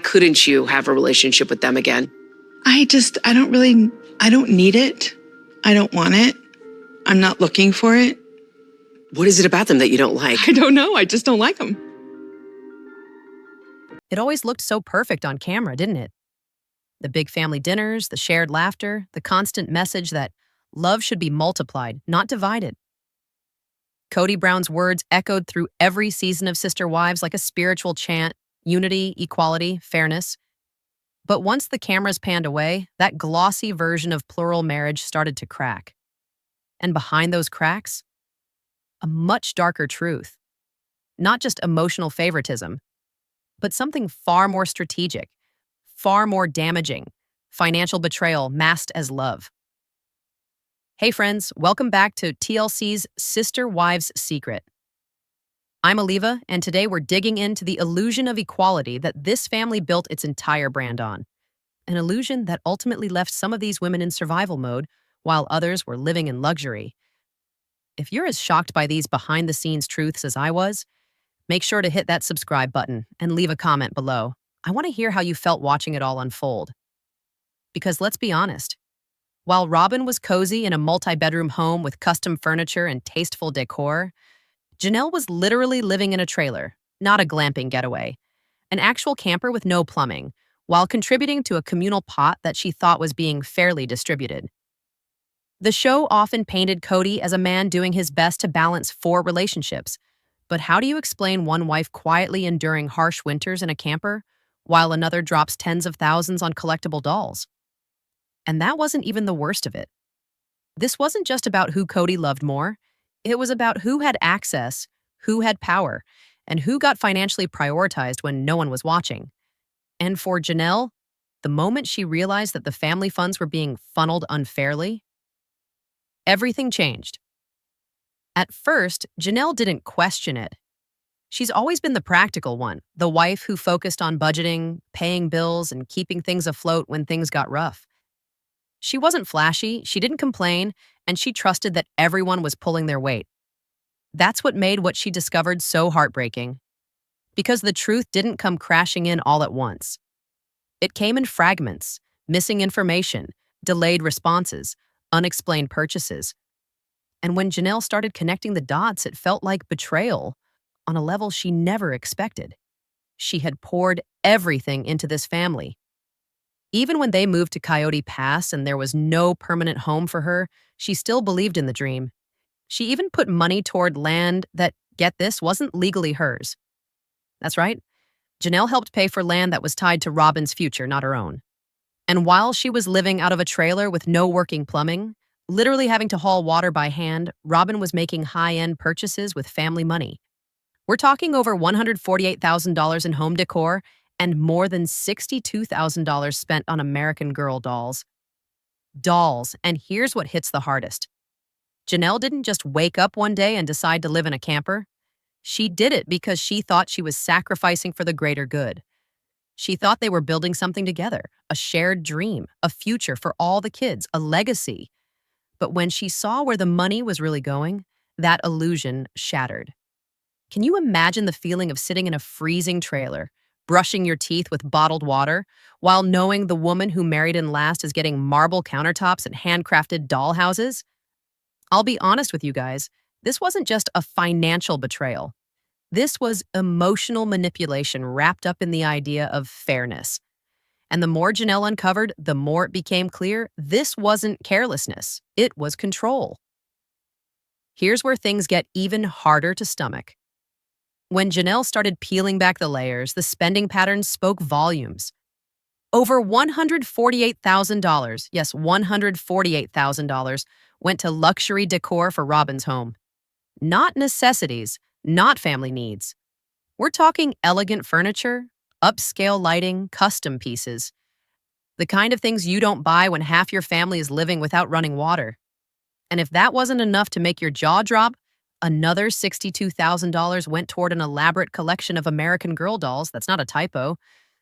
couldn't you have a relationship with them again? I don't need it. I don't want it. I'm not looking for it. What is it about them that you don't like? I don't know. I just don't like them. It always looked so perfect on camera, didn't it? The big family dinners, the shared laughter, the constant message that love should be multiplied, not divided. Cody Brown's words echoed through every season of Sister Wives like a spiritual chant: unity, equality, fairness. But once the cameras panned away, that glossy version of plural marriage started to crack. And behind those cracks, a much darker truth. Not just emotional favoritism, but something far more strategic, far more damaging: financial betrayal masked as love. Hey friends, welcome back to TLC's Sister Wives Secret. I'm Oliva, and today we're digging into the illusion of equality that this family built its entire brand on. An illusion that ultimately left some of these women in survival mode, while others were living in luxury. If you're as shocked by these behind-the-scenes truths as I was, make sure to hit that subscribe button and leave a comment below. I want to hear how you felt watching it all unfold. Because let's be honest, while Robyn was cozy in a multi-bedroom home with custom furniture and tasteful decor, Janelle was literally living in a trailer, not a glamping getaway, an actual camper with no plumbing, while contributing to a communal pot that she thought was being fairly distributed. The show often painted Cody as a man doing his best to balance 4 relationships. But how do you explain one wife quietly enduring harsh winters in a camper, while another drops tens of thousands on collectible dolls? And that wasn't even the worst of it. This wasn't just about who Cody loved more. It was about who had access, who had power, and who got financially prioritized when no one was watching. And for Janelle, the moment she realized that the family funds were being funneled unfairly, everything changed. At first, Janelle didn't question it. She's always been the practical one, the wife who focused on budgeting, paying bills, and keeping things afloat when things got rough. She wasn't flashy, she didn't complain, and she trusted that everyone was pulling their weight. That's what made what she discovered so heartbreaking. Because the truth didn't come crashing in all at once. It came in fragments: missing information, delayed responses, unexplained purchases. And when Janelle started connecting the dots, it felt like betrayal on a level she never expected. She had poured everything into this family. Even when they moved to Coyote Pass and there was no permanent home for her, she still believed in the dream. She even put money toward land that, get this, wasn't legally hers. That's right. Janelle helped pay for land that was tied to Robyn's future, not her own. And while she was living out of a trailer with no working plumbing, literally having to haul water by hand, Robyn was making high-end purchases with family money. We're talking over $148,000 in home decor and more than $62,000 spent on American Girl dolls. Dolls, and here's what hits the hardest. Janelle didn't just wake up one day and decide to live in a camper. She did it because she thought she was sacrificing for the greater good. She thought they were building something together, a shared dream, a future for all the kids, a legacy. But when she saw where the money was really going, that illusion shattered. Can you imagine the feeling of sitting in a freezing trailer, brushing your teeth with bottled water, while knowing the woman who married in last is getting marble countertops and handcrafted doll houses? I'll be honest with you guys, this wasn't just a financial betrayal. This was emotional manipulation wrapped up in the idea of fairness. And the more Janelle uncovered, the more it became clear this wasn't carelessness, it was control. Here's where things get even harder to stomach. When Janelle started peeling back the layers, the spending patterns spoke volumes. Over $148,000, yes, $148,000, went to luxury decor for Robyn's home. Not necessities, not family needs. We're talking elegant furniture, upscale lighting, custom pieces. The kind of things you don't buy when half your family is living without running water. And if that wasn't enough to make your jaw drop, another $62,000 went toward an elaborate collection of American Girl dolls. That's not a typo.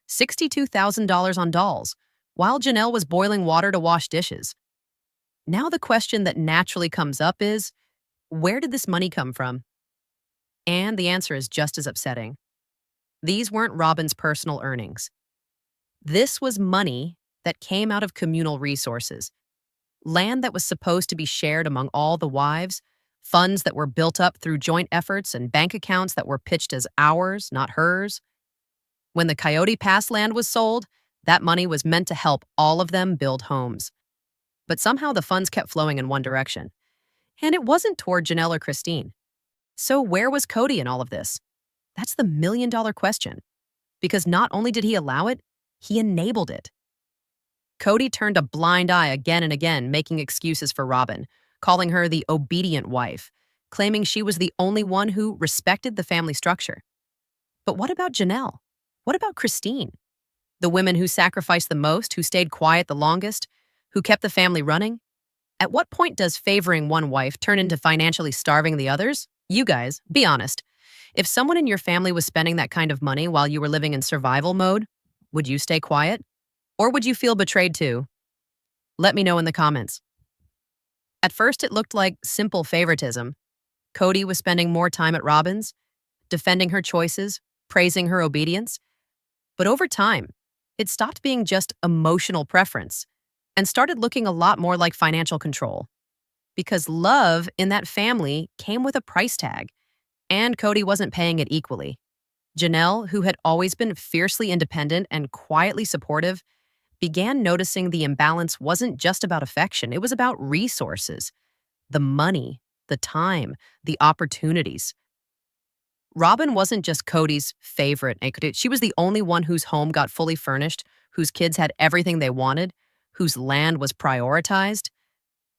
$62,000 on dolls, while Janelle was boiling water to wash dishes. Now the question that naturally comes up is, where did this money come from? And the answer is just as upsetting. These weren't Robyn's personal earnings. This was money that came out of communal resources, land that was supposed to be shared among all the wives, funds that were built up through joint efforts, and bank accounts that were pitched as ours, not hers. When the Coyote Pass land was sold, that money was meant to help all of them build homes. But somehow the funds kept flowing in one direction. And it wasn't toward Janelle or Christine. So where was Cody in all of this? That's the million-dollar question. Because not only did he allow it, he enabled it. Cody turned a blind eye again and again, making excuses for Robyn, calling her the obedient wife, claiming she was the only one who respected the family structure. But what about Janelle? What about Christine? The women who sacrificed the most, who stayed quiet the longest, who kept the family running? At what point does favoring one wife turn into financially starving the others? You guys, be honest. If someone in your family was spending that kind of money while you were living in survival mode, would you stay quiet? Or would you feel betrayed too? Let me know in the comments. At first, it looked like simple favoritism. Cody was spending more time at Robyn's, defending her choices, praising her obedience. But over time, it stopped being just emotional preference and started looking a lot more like financial control. Because love in that family came with a price tag, and Cody wasn't paying it equally. Janelle, who had always been fiercely independent and quietly supportive, began noticing the imbalance wasn't just about affection, it was about resources, the money, the time, the opportunities. Robyn wasn't just Cody's favorite. She was the only one whose home got fully furnished, whose kids had everything they wanted, whose land was prioritized,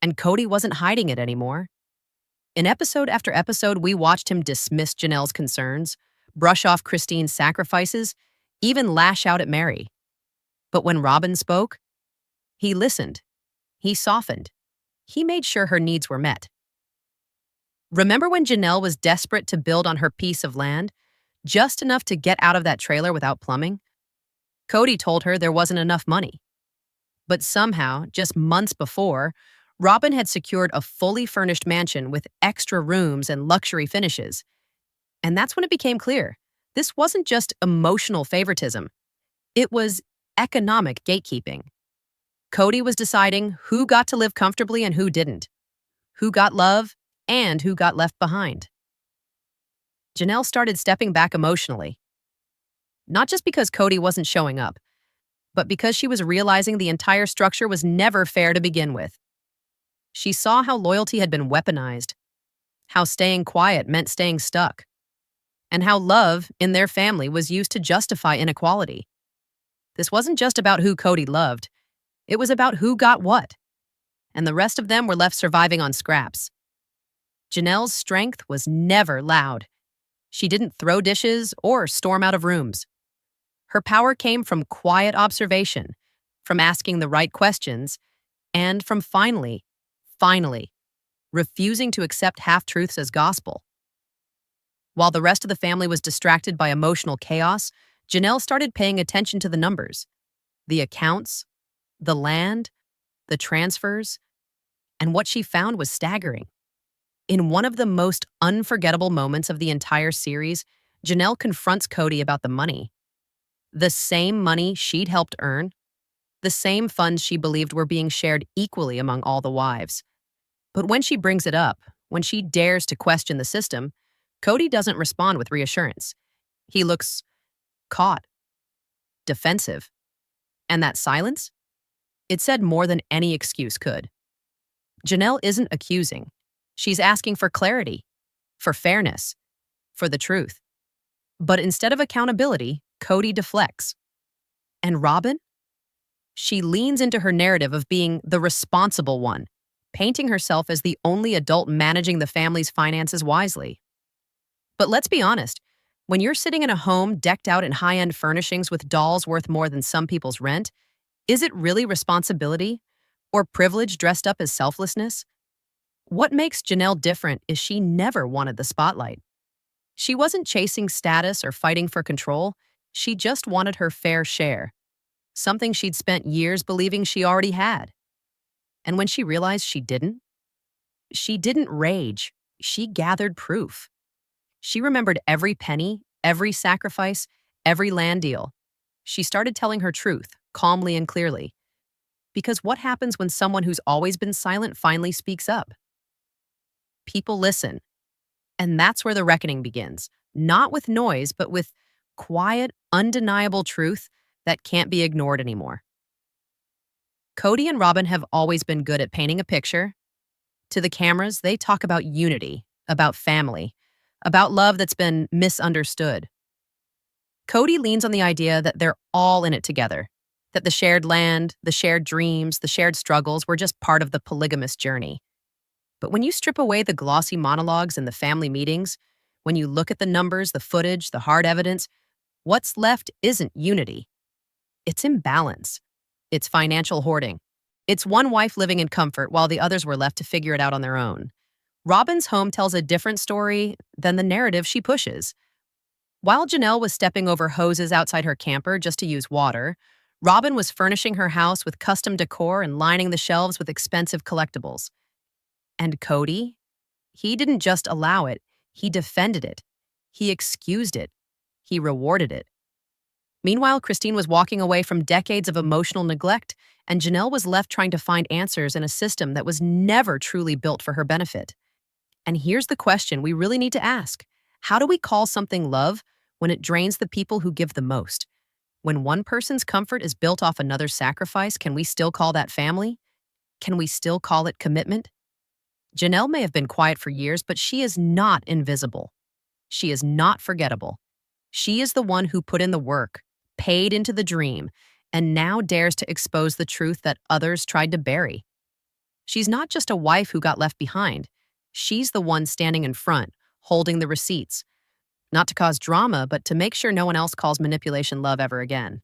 and Cody wasn't hiding it anymore. In episode after episode, we watched him dismiss Janelle's concerns, brush off Christine's sacrifices, even lash out at Mary. But when Robyn spoke, he listened, he softened, he made sure her needs were met. Remember when Janelle was desperate to build on her piece of land, just enough to get out of that trailer without plumbing? Cody told her there wasn't enough money. But somehow, just months before, Robyn had secured a fully furnished mansion with extra rooms and luxury finishes. And that's when it became clear. This wasn't just emotional favoritism. It was economic gatekeeping. Cody was deciding who got to live comfortably and who didn't, who got love and who got left behind. Janelle started stepping back emotionally. Not just because Cody wasn't showing up, but because she was realizing the entire structure was never fair to begin with. She saw how loyalty had been weaponized, how staying quiet meant staying stuck, and how love in their family was used to justify inequality. This wasn't just about who Cody loved, it was about who got what, and the rest of them were left surviving on scraps. Janelle's strength was never loud. She didn't throw dishes or storm out of rooms. Her power came from quiet observation, from asking the right questions, and from finally, refusing to accept half-truths as gospel. While the rest of the family was distracted by emotional chaos, Janelle started paying attention to the numbers, the accounts, the land, the transfers, and what she found was staggering. In one of the most unforgettable moments of the entire series, Janelle confronts Cody about the money. The same money she'd helped earn, the same funds she believed were being shared equally among all the wives. But when she brings it up, when she dares to question the system, Cody doesn't respond with reassurance. He looks caught, defensive. And that silence? It said more than any excuse could. Janelle isn't accusing. She's asking for clarity, for fairness, for the truth. But instead of accountability, Cody deflects. And Robyn? She leans into her narrative of being the responsible one, painting herself as the only adult managing the family's finances wisely. But let's be honest, when you're sitting in a home decked out in high-end furnishings with dolls worth more than some people's rent, is it really responsibility or privilege dressed up as selflessness? What makes Janelle different is she never wanted the spotlight. She wasn't chasing status or fighting for control. She just wanted her fair share, something she'd spent years believing she already had. And when she realized she didn't rage. She gathered proof. She remembered every penny, every sacrifice, every land deal. she started telling her truth, calmly and clearly. Because what happens when someone who's always been silent finally speaks up? People listen. And that's where the reckoning begins. Not with noise, but with quiet, undeniable truth that can't be ignored anymore. Cody and Robyn have always been good at painting a picture. To the cameras, they talk about unity, about family, about love that's been misunderstood. Cody leans on the idea that they're all in it together, that the shared land, the shared dreams, the shared struggles were just part of the polygamous journey. But when you strip away the glossy monologues and the family meetings, when you look at the numbers, the footage, the hard evidence, what's left isn't unity. It's imbalance. It's financial hoarding. It's one wife living in comfort while the others were left to figure it out on their own. Robyn's home tells a different story than the narrative she pushes. While Janelle was stepping over hoses outside her camper just to use water, Robyn was furnishing her house with custom decor and lining the shelves with expensive collectibles. And Cody? He didn't just allow it, he defended it. He excused it. He rewarded it. Meanwhile, Christine was walking away from decades of emotional neglect, and Janelle was left trying to find answers in a system that was never truly built for her benefit. And here's the question we really need to ask. How do we call something love when it drains the people who give the most? When one person's comfort is built off another's sacrifice, can we still call that family? Can we still call it commitment? Janelle may have been quiet for years, but she is not invisible. She is not forgettable. She is the one who put in the work, paid into the dream, and now dares to expose the truth that others tried to bury. She's not just a wife who got left behind. She's the one standing in front, holding the receipts. Not to cause drama, but to make sure no one else calls manipulation love ever again.